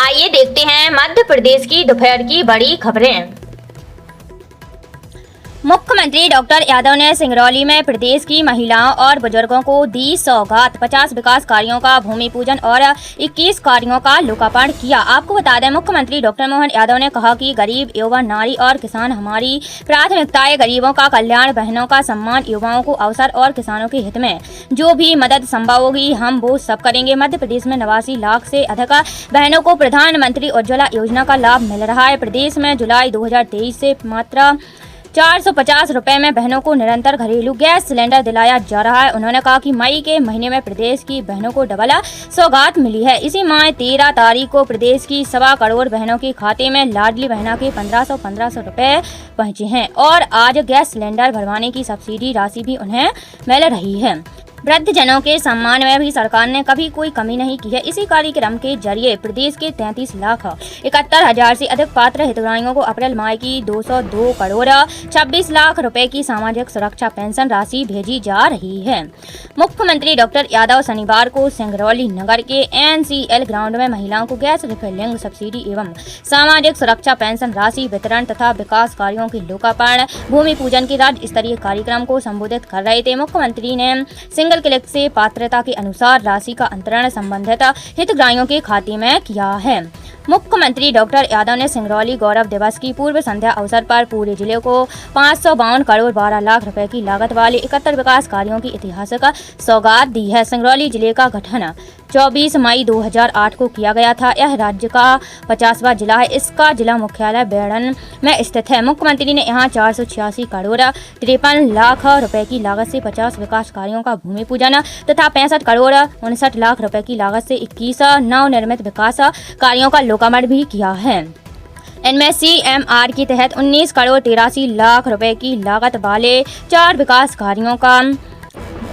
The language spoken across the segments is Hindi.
आइए देखते हैं मध्य प्रदेश की दोपहर की बड़ी खबरें। मुख्यमंत्री डॉक्टर यादव ने सिंगरौली में प्रदेश की महिलाओं और बुजुर्गों को दी सौगात। 50 विकास कार्यों का भूमि पूजन और 21 कार्यों का लोकार्पण किया। आपको बता दें, मुख्यमंत्री डॉक्टर मोहन यादव ने कहा कि गरीब, युवा, नारी और किसान हमारी प्राथमिकताएं। गरीबों का कल्याण, बहनों का सम्मान, युवाओं को अवसर और किसानों के हित में जो भी मदद संभव होगी हम वो सब करेंगे। मध्य प्रदेश में 89 लाख से अधिक बहनों को प्रधानमंत्री उज्ज्वला योजना का लाभ मिल रहा है। प्रदेश में जुलाई 2023 से मात्र 450 रुपए में बहनों को निरंतर घरेलू गैस सिलेंडर दिलाया जा रहा है। उन्होंने कहा कि मई के महीने में प्रदेश की बहनों को डबल सौगात मिली है। इसी माह 13 तारीख को प्रदेश की 1.25 करोड़ बहनों के खाते में लाडली बहना के 1500 रुपए पहुंचे हैं और आज गैस सिलेंडर भरवाने की सब्सिडी राशि भी उन्हें मिल रही है। वृद्धजनों के सम्मान में भी सरकार ने कभी कोई कमी नहीं की है। इसी कार्यक्रम के जरिए प्रदेश के 33,71,000 से अधिक पात्र हितग्राहियों को अप्रैल माह की 202 करोड़ 26 लाख रुपए की सामाजिक सुरक्षा पेंशन राशि भेजी जा रही है। मुख्यमंत्री डॉक्टर यादव शनिवार को सिंगरौली नगर के NCL ग्राउंड में महिलाओं को गैस रिफिलिंग सब्सिडी एवं सामाजिक सुरक्षा पेंशन राशि वितरण तथा विकास कार्यों के लोकार्पण, भूमि पूजन के राज्य स्तरीय कार्यक्रम को संबोधित कर रहे थे। मुख्यमंत्री ने सिंगल क्लिक से पात्रता के अनुसार राशि का अंतरण संबंधित हितग्राहियों के खाते में किया है। मुख्यमंत्री डॉक्टर यादव ने सिंगरौली गौरव दिवस की पूर्व संध्या अवसर पर पूरे जिले को 552 करोड़ 12 लाख रुपए की लागत वाले 71 विकास कार्यों की ऐतिहासिक सौगात दी है। सिंगरौली जिले का गठन 24 मई 2008 को किया गया था। यह राज्य का 50वां जिला है। इसका जिला मुख्यालय बेड़न में स्थित है। मुख्यमंत्री ने यहाँ 486 करोड़ 53 लाख रुपए की लागत से 50 विकास कार्यों का भूमि पूजन तथा 65 करोड़ 59 लाख रुपए की लागत से 21 नवनिर्मित विकास कार्यों का लोकार्पण भी किया है। इनमें CMR के तहत 19 करोड़ 83 लाख रुपए की लागत वाले 4 विकास कार्यों का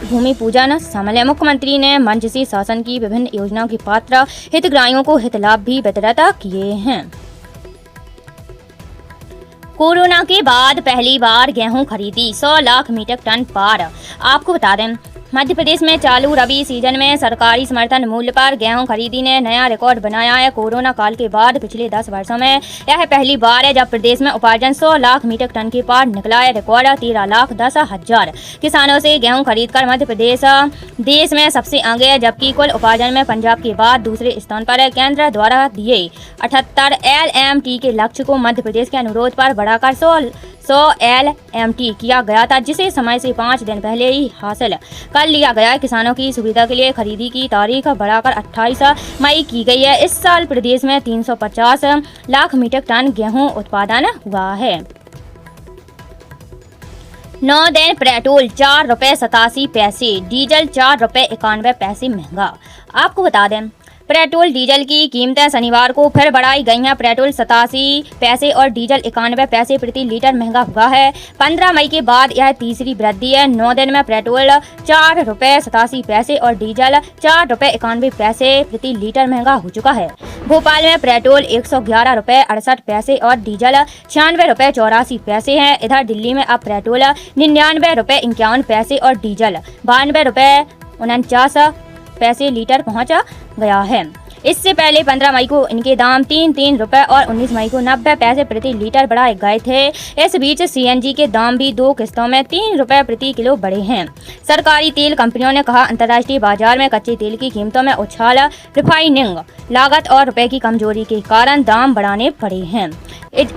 भूमि पूजन शामिल है। मुख्यमंत्री ने मंच से शासन की विभिन्न योजनाओं की पात्र हितग्राहियों को हित लाभ भी वितरित किए हैं। कोरोना के बाद पहली बार गेहूं खरीदी 100 लाख मीट्रिक टन पार। आपको बता दें, मध्य प्रदेश में चालू रबी सीजन में सरकारी समर्थन मूल्य पर गेहूं खरीदी ने नया रिकॉर्ड बनाया है। कोरोना काल के बाद पिछले 10 वर्षों में यह पहली बार है जब प्रदेश में उपार्जन 100 लाख मीट्रिक टन के पार निकला है। रिकॉर्ड 13,10,000 किसानों से गेहूं खरीदकर मध्य प्रदेश देश में सबसे आगे है, जबकि कुल उपार्जन में पंजाब के बाद दूसरे स्थान पर है। केंद्र द्वारा दिए 78 LMT के लक्ष्य को मध्य प्रदेश के अनुरोध पर बढ़ाकर 100 LMT किया गया था, जिसे समय से 5 दिन पहले ही हासिल कर लिया गया है। किसानों की सुविधा के लिए खरीदी की तारीख बढ़ाकर 28 मई की गई है। इस साल प्रदेश में 350 लाख मीट्रिक टन गेहूं उत्पादन हुआ है। 9 दिन पेट्रोल 4 रुपए 87 पैसे, डीजल 4 रुपए 91 पैसे महंगा। आपको बता दें, पेट्रोल डीजल की कीमतें शनिवार को फिर बढ़ाई गई हैं। पेट्रोल 87 पैसे और डीजल 91 पैसे प्रति लीटर महंगा हुआ है। 15 मई के बाद यह तीसरी वृद्धि है। 9 दिन में पेट्रोल 4 रुपए 87 पैसे और डीजल 4 रुपए 91 पैसे प्रति लीटर महंगा हो चुका है। भोपाल में पेट्रोल 111 रुपए 68 पैसे और डीजल 96 रुपए 84 पैसे है। इधर दिल्ली में अब पेट्रोल 99 रुपए 51 पैसे और डीजल 92 रुपए 49 पैसे लीटर पहुंच गया है। इससे पहले 15 मई को इनके दाम 3 रुपए और 19 मई को 90 पैसे प्रति लीटर बढ़ाए गए थे। इस बीच CNG के दाम भी 2 किस्तों में 3 रुपए प्रति किलो बढ़े हैं। सरकारी तेल कंपनियों ने कहा, अंतर्राष्ट्रीय बाजार में कच्चे तेल की कीमतों में उछाल, रिफाइनिंग लागत और रुपए की कमजोरी के कारण दाम बढ़ाने पड़े हैं।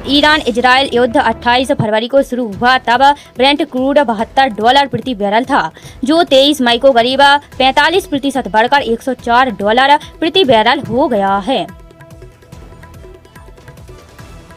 ईरान इजराइल युद्ध 28 फरवरी को शुरू हुआ, तब ब्रेंट क्रूड $72 प्रति बैरल था, जो 23 मई को करीब 45% बढ़कर $104 प्रति बैरल हो गया है।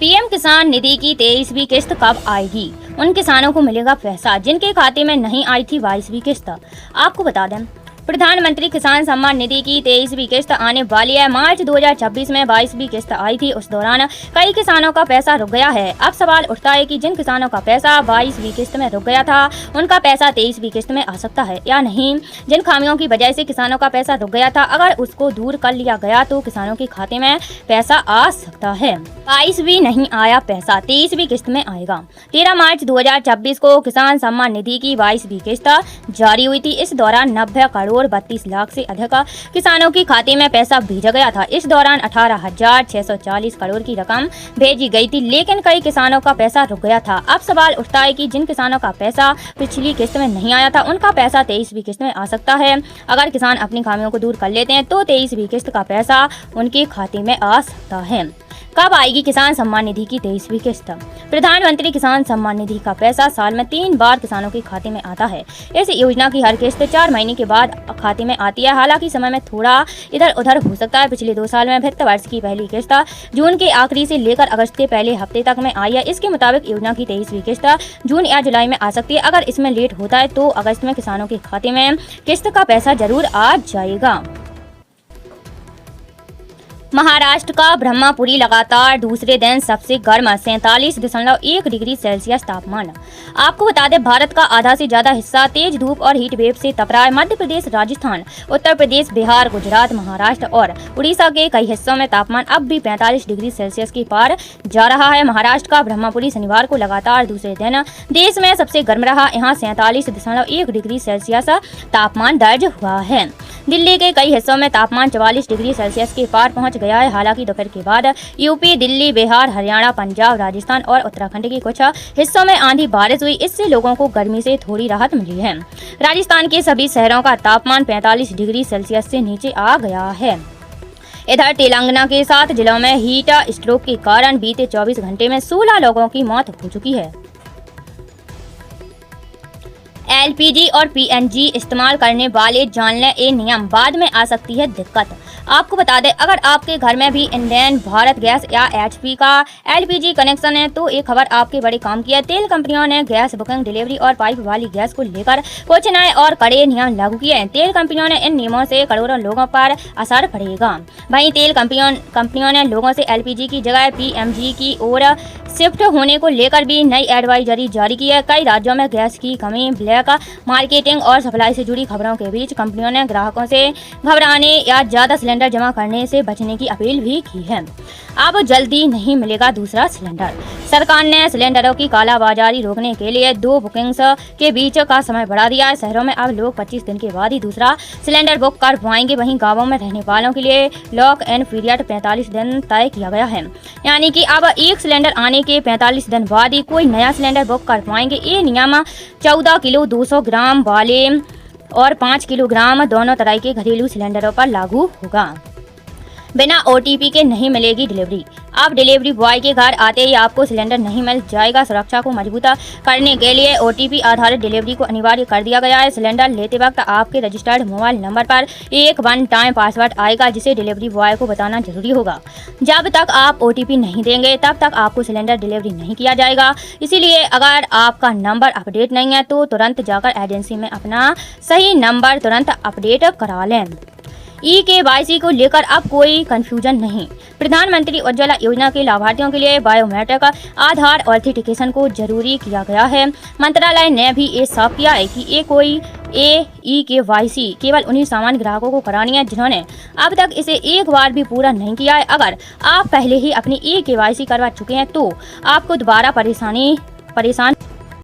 PM किसान निधि की 23वीं किस्त कब आएगी? उन किसानों को मिलेगा पैसा जिनके खाते में नहीं आई थी 22वीं किस्त। आपको बता दें, प्रधानमंत्री किसान सम्मान निधि की 23वीं किस्त आने वाली है। मार्च 2026 में 22वीं किस्त आई थी। उस दौरान कई किसानों का पैसा रुक गया है। अब सवाल उठता है कि जिन किसानों का पैसा 22वीं किस्त में रुक गया था, उनका पैसा 23वीं किस्त में आ सकता है या नहीं। जिन खामियों की वजह से किसानों का पैसा रुक गया था, अगर उसको दूर कर लिया गया तो किसानों के खाते में पैसा आ सकता है। 22वीं नहीं आया पैसा, 23वीं किस्त में आएगा। 13 मार्च 2026 को किसान सम्मान निधि की 22वीं किस्त जारी हुई थी। इस दौरान 90 करोड़ करोड़ 32 लाख से अधिक किसानों के खाते में पैसा भेजा गया था। इस दौरान 18,640 करोड़ की रकम भेजी गई थी, लेकिन कई किसानों का पैसा रुक गया था। अब सवाल उठता है कि जिन किसानों का पैसा पिछली किस्त में नहीं आया था, उनका पैसा 23वीं किस्त में आ सकता है। अगर किसान अपनी खामियों को दूर कर लेते हैं तो 23वीं किस्त का पैसा उनके खाते में आ सकता है। कब आएगी किसान सम्मान निधि की 23वीं किस्त? प्रधानमंत्री किसान सम्मान निधि का पैसा साल में 3 बार किसानों के खाते में आता है। इस योजना की हर किस्त 4 महीने के बाद खाते में आती है। हालांकि समय में थोड़ा इधर उधर हो सकता है। पिछले 2 साल में वित्त वर्ष की पहली किस्त जून के आखिरी से लेकर अगस्त के पहले हफ्ते तक में आई है। इसके मुताबिक योजना की 23वीं किस्त जून या जुलाई में आ सकती है। अगर इसमें लेट होता है तो अगस्त में किसानों के खाते में किस्त का पैसा जरूर आ जाएगा। महाराष्ट्र का ब्रह्मपुरी लगातार दूसरे दिन सबसे गर्म 47.1 डिग्री सेल्सियस तापमान। आपको बता दें, भारत का आधा से ज्यादा हिस्सा तेज धूप और हीट वेव से तप रहा है। मध्य प्रदेश, राजस्थान, उत्तर प्रदेश, बिहार, गुजरात, महाराष्ट्र और उड़ीसा के कई हिस्सों में तापमान अब भी 45 डिग्री सेल्सियस के पार जा रहा है। महाराष्ट्र का ब्रह्मपुरी शनिवार को लगातार दूसरे दिन देश में सबसे गर्म रहा। यहाँ 47.1 डिग्री सेल्सियस तापमान दर्ज हुआ है। दिल्ली के कई हिस्सों में तापमान 44 डिग्री सेल्सियस के पार पहुंच गया है। हालांकि दोपहर के बाद यूपी, दिल्ली, बिहार, हरियाणा, पंजाब, राजस्थान और उत्तराखंड के कुछ हिस्सों में आंधी बारिश हुई। इससे लोगों को गर्मी से थोड़ी राहत मिली है। राजस्थान के सभी शहरों का तापमान 45 डिग्री सेल्सियस से नीचे आ गया है। इधर तेलंगाना के 7 जिलों में हीट स्ट्रोक के कारण बीते 24 घंटे में 16 लोगों की मौत हो चुकी है। एलपीजी और पीएनजी इस्तेमाल करने वाले जान लें ये नियम, बाद में आ सकती है दिक्कत। आपको बता दें, अगर आपके घर में भी इंडेन, भारत गैस या एचपी का एलपीजी कनेक्शन है तो ये खबर आपके बड़े काम की है। तेल कंपनियों ने गैस बुकिंग, डिलीवरी और पाइप वाली गैस को लेकर कुछ नए और कड़े नियम लागू किए हैं। तेल कंपनियों ने इन नियमों से करोड़ों लोगों पर असर पड़ेगा। वहीं तेल कंपनियों ने लोगों से एलपीजी की जगह पीएनजी की ओर शिफ्ट होने को लेकर भी नई एडवाइजरी जारी की है। कई राज्यों में गैस की कमी, ब्लैक मार्केटिंग और सप्लाई से जुड़ी खबरों के बीच कंपनियों ने ग्राहकों से घबराने या ज्यादा सिलेंडर जमा करने से बचने की अपील भी की है। अब जल्दी नहीं मिलेगा दूसरा सिलेंडर। सरकार ने सिलेंडरों की कालाबाजारी रोकने के लिए 2 बुकिंग्स के बीच का समय बढ़ा दिया है। शहरों में अब लोग 25 दिन के बाद ही दूसरा सिलेंडर बुक कर पाएंगे। वहीं गांवों में रहने वालों के लिए लॉक इन पीरियड 45 दिन तय किया गया है। यानी कि अब एक सिलेंडर आने के 45 दिन बाद ही कोई नया सिलेंडर बुक कर पाएंगे। ये नियम 14 किलो 200 ग्राम वाले और 5 किलोग्राम दोनों तरह के घरेलू सिलेंडरों पर लागू होगा। बिना ओटीपी के नहीं मिलेगी डिलीवरी। अब डिलीवरी बॉय के घर आते ही आपको सिलेंडर नहीं मिल जाएगा। सुरक्षा को मजबूत करने के लिए ओटीपी आधारित डिलीवरी को अनिवार्य कर दिया गया है। सिलेंडर लेते वक्त आपके रजिस्टर्ड मोबाइल नंबर पर एक वन टाइम पासवर्ड आएगा, जिसे डिलीवरी बॉय को बताना जरूरी होगा। जब तक आप ओटीपी नहीं देंगे तब तक आपको सिलेंडर डिलीवरी नहीं किया जाएगा। इसीलिए अगर आपका नंबर अपडेट नहीं है तो तुरंत जाकर एजेंसी में अपना सही नंबर तुरंत अपडेट करा लें। ई-केवाईसी को लेकर अब कोई कंफ्यूजन नहीं। प्रधानमंत्री उज्ज्वला योजना के लाभार्थियों के लिए बायोमेट्रिक आधार ऑथेंटिकेशन को जरूरी किया गया है। मंत्रालय ने भी ये साफ किया है कि ई-केवाईसी केवल उन्हीं सामान्य ग्राहकों को करानी है जिन्होंने अब तक इसे एक बार भी पूरा नहीं किया है। अगर आप पहले ही अपनी ई-केवाईसी करवा चुके हैं तो आपको दोबारा परेशान